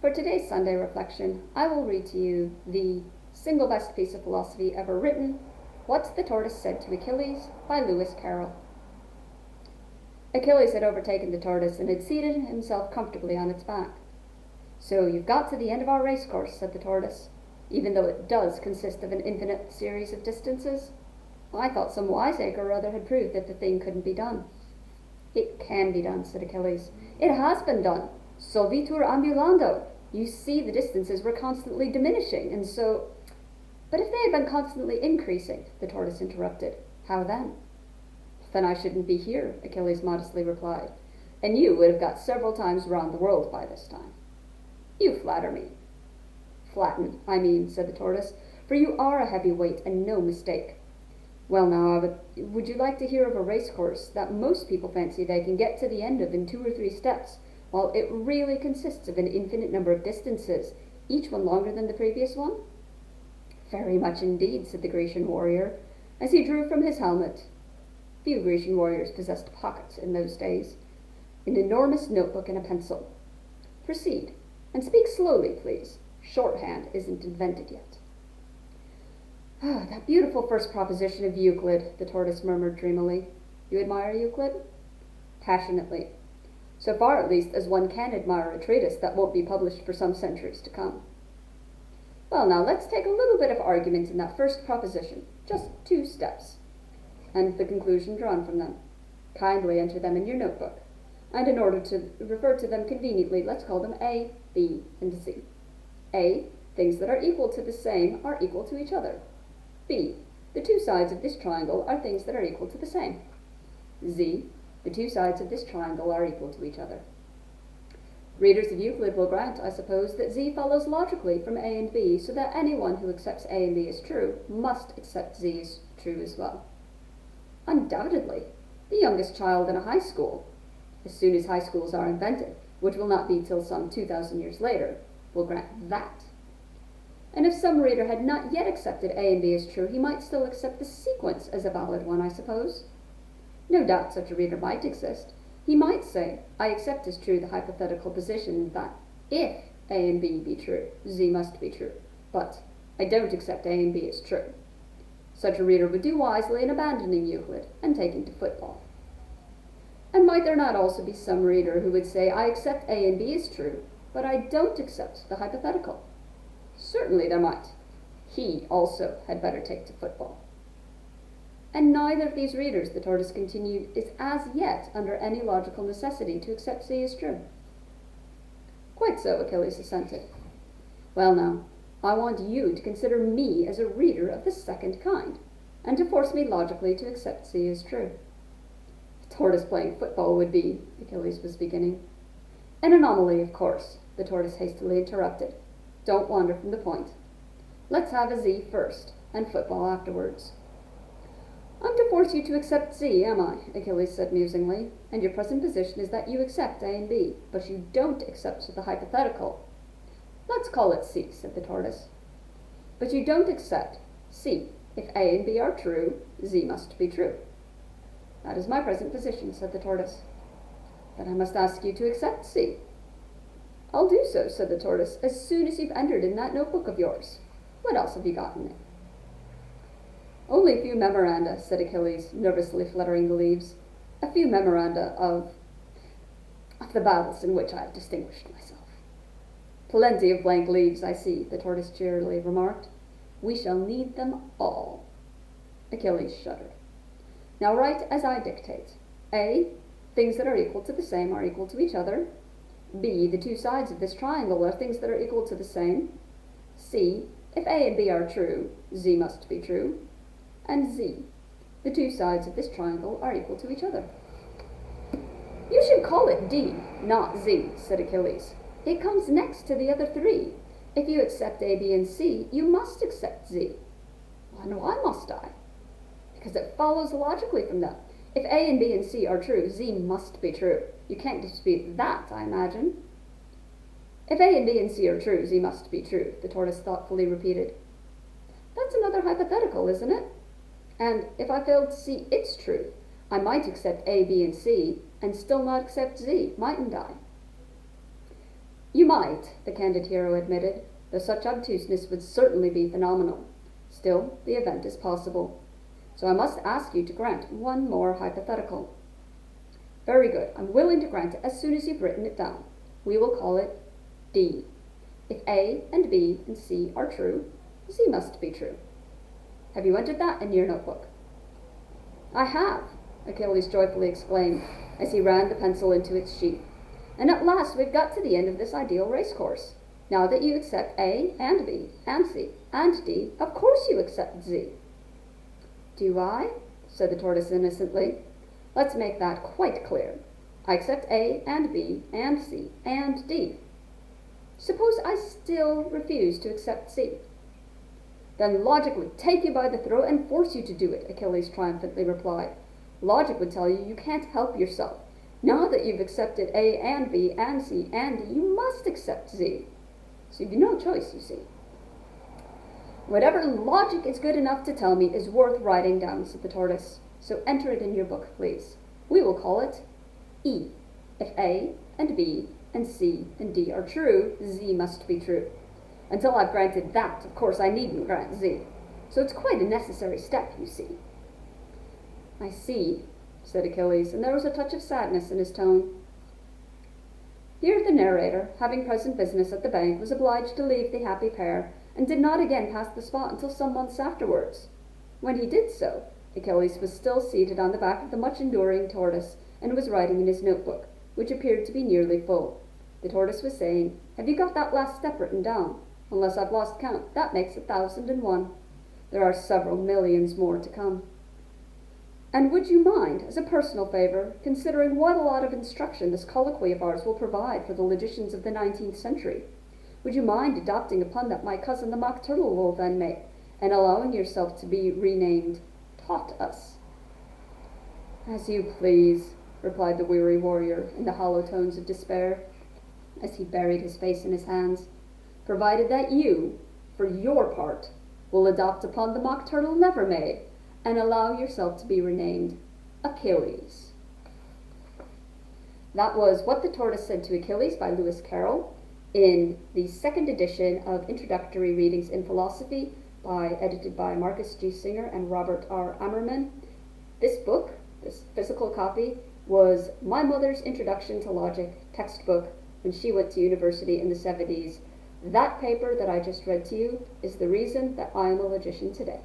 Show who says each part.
Speaker 1: For today's Sunday reflection, I will read to you the single best piece of philosophy ever written, What the Tortoise Said to Achilles by Lewis Carroll. Achilles had overtaken the tortoise and had seated himself comfortably on its back. "So you've got to the end of our race course," said the tortoise, "even though it does consist of an infinite series of distances? I thought some wiseacre or other had proved that the thing couldn't be done." "It can be done," said Achilles. "It has been done. Solvitur ambulando. You see, the distances were constantly diminishing, and so—" "But if they had been constantly increasing," the tortoise interrupted, "how then?" "Then I shouldn't be here," Achilles modestly replied, "and you would have got several times round the world by this time." "You flatter me." "Flatten, I mean," said the tortoise, "for you are a heavy weight and no mistake. Well now, would you like to hear of a race course that most people fancy they can get to the end of in 2 or 3 steps, while it really consists of an infinite number of distances, each one longer than the previous one?" "Very much indeed," said the Grecian warrior, as he drew from his helmet— few Grecian warriors possessed pockets in those days— an enormous notebook and a pencil. "Proceed, and speak slowly, please. Shorthand isn't invented yet." "Ah, that beautiful first proposition of Euclid," the tortoise murmured dreamily. "You admire Euclid?" "Passionately. So far, at least, as one can admire a treatise that won't be published for some centuries to come." "Well now, let's take a little bit of argument in that first proposition. Just 2 steps. And the conclusion drawn from them. Kindly enter them in your notebook. And in order to refer to them conveniently, let's call them A, B, and Z. A, things that are equal to the same are equal to each other. B, the 2 sides of this triangle are things that are equal to the same. Z, the 2 sides of this triangle are equal to each other." Readers of Euclid will grant, I suppose, that Z follows logically from A and B, so that anyone who accepts A and B as true must accept Z as true as well. Undoubtedly. The youngest child in a high school, as soon as high schools are invented, which will not be till some 2,000 years later, will grant that. And if some reader had not yet accepted A and B as true, he might still accept the sequence as a valid one, I suppose. No doubt such a reader might exist. He might say, "I accept as true the hypothetical position that if A and B be true, Z must be true, but I don't accept A and B as true." Such a reader would do wisely in abandoning Euclid and taking to football. And might there not also be some reader who would say, "I accept A and B as true, but I don't accept the hypothetical"? Certainly there might. He also had better take to football. And neither of these readers, the tortoise continued, is as yet under any logical necessity to accept Z as true. "Quite so," Achilles assented. "Well now, I want you to consider me as a reader of the second kind, and to force me logically to accept Z as true." "The tortoise playing football would be—" Achilles was beginning. "An anomaly, of course," the tortoise hastily interrupted. "Don't wander from the point. Let's have a Z first, and football afterwards." "I'm to force you to accept Z, am I?" Achilles said musingly. "And your present position is that you accept A and B, but you don't accept the hypothetical." "Let's call it C," said the tortoise. "But you don't accept C. If A and B are true, Z must be true." "That is my present position," said the tortoise. "Then I must ask you to accept C." "I'll do so," said the tortoise, "as soon as you've entered in that notebook of yours. What else have you got in it?" "Only a few memoranda," said Achilles, nervously fluttering the leaves. "A few memoranda of the battles in which I have distinguished myself." "Plenty of blank leaves, I see," the tortoise cheerily remarked. "We shall need them all." Achilles shuddered. "Now write as I dictate. A, things that are equal to the same are equal to each other. B, the 2 sides of this triangle are things that are equal to the same. C, if A and B are true, Z must be true. And Z, the 2 sides of this triangle are equal to each other." "You should call it D, not Z," said Achilles. "It comes next to the other 3. If you accept A, B, and C, you must accept Z." "And why must I?" "Because it follows logically from that. If A and B and C are true, Z must be true. You can't dispute that, I imagine." "If A and B and C are true, Z must be true," the tortoise thoughtfully repeated. "That's another hypothetical, isn't it? And if I failed to see its truth, I might accept A, B, and C, and still not accept Z, mightn't I?" You might, the candid hero admitted, though such obtuseness would certainly be phenomenal. Still, the event is possible. So I must ask you to grant one more hypothetical. Very good. I'm willing to grant it as soon as you've written it down. We will call it D. If A and B and C are true, Z must be true. Have you entered that in your notebook? I have, Achilles joyfully exclaimed as he ran the pencil into its sheath. And at last we've got to the end of this ideal racecourse. Now that you accept A and B and C and D, of course you accept Z. Do I? Said the tortoise innocently. Let's make that quite clear. I accept A and B and C and D. Suppose I still refuse to accept C. Then logic would take you by the throat and force you to do it, Achilles triumphantly replied. Logic would tell you you can't help yourself. Now that you've accepted A and B and C and D, you must accept Z. So you've no choice, you see. Whatever logic is good enough to tell me is worth writing down, said the tortoise. So enter it in your book, please. We will call it E. If A and B and C and D are true, Z must be true. Until I've granted that, of course, I needn't grant Z. So it's quite a necessary step, you see. I see, said Achilles, and there was a touch of sadness in his tone. Here the narrator, having present business at the bank, was obliged to leave the happy pair, and did not again pass the spot until some months afterwards. When he did so, Achilles was still seated on the back of the much-enduring tortoise, and was writing in his notebook, which appeared to be nearly full. The tortoise was saying, "Have you got that last step written down? Unless I've lost count, that makes 1,001. There are several millions more to come. And would you mind, as a personal favor, considering what a lot of instruction this colloquy of ours will provide for the logicians of the 19th century? Would you mind adopting a pun that my cousin the Mock Turtle will then make, and allowing yourself to be renamed Tortoise?" "As you please," replied the weary warrior in the hollow tones of despair, as he buried his face in his hands, "provided that you, for your part, will adopt a pun the Mock Turtle never made, and allow yourself to be renamed Achilles." That was What the Tortoise Said to Achilles by Lewis Carroll in the second edition of Introductory Readings in Philosophy, edited by Marcus G. Singer and Robert R. Ammerman. This book, this physical copy, was my mother's Introduction to Logic textbook when she went to university in the 70s. That paper that I just read to you is the reason that I am a logician today.